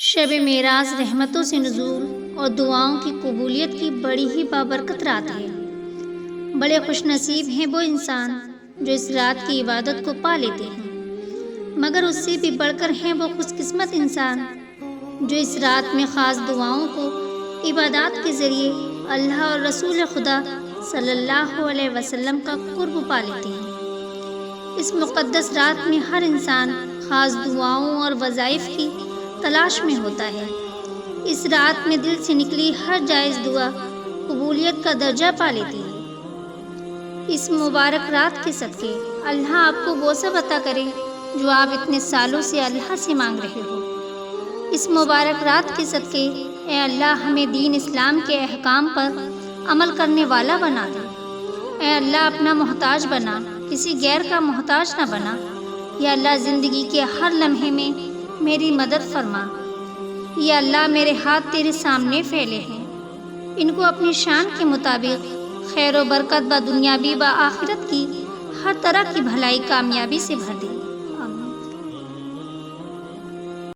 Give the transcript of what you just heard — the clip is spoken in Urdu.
شب معراج رحمتوں سے نزول اور دعاؤں کی قبولیت کی بڑی ہی بابرکت رات ہے۔ بڑے خوش نصیب ہیں وہ انسان جو اس رات کی عبادت کو پا لیتے ہیں، مگر اس سے بھی بڑھ کر ہیں وہ خوش قسمت انسان جو اس رات میں خاص دعاؤں کو عبادات کے ذریعے اللہ اور رسول خدا صلی اللہ علیہ وسلم کا قرب پا لیتے ہیں۔ اس مقدس رات میں ہر انسان خاص دعاؤں اور وظائف کی تلاش میں ہوتا ہے۔ اس رات میں دل سے نکلی ہر جائز دعا قبولیت کا درجہ پا لیتی ہے۔ اس مبارک رات کے صدقے اللہ آپ کو وہ سب عطا کرے جو آپ اتنے سالوں سے اللہ سے مانگ رہے ہو۔ اس مبارک رات کے صدقے اے اللہ ہمیں دین اسلام کے احکام پر عمل کرنے والا بنا دے۔ اے اللہ اپنا محتاج بنا، کسی غیر کا محتاج نہ بنا۔ یا اللہ زندگی کے ہر لمحے میں میری مدد فرما۔ یا اللہ میرے ہاتھ تیرے سامنے پھیلے ہیں، ان کو اپنی شان کے مطابق خیر و برکت با دنیاوی و آخرت کی ہر طرح کی بھلائی کامیابی سے بھر دے۔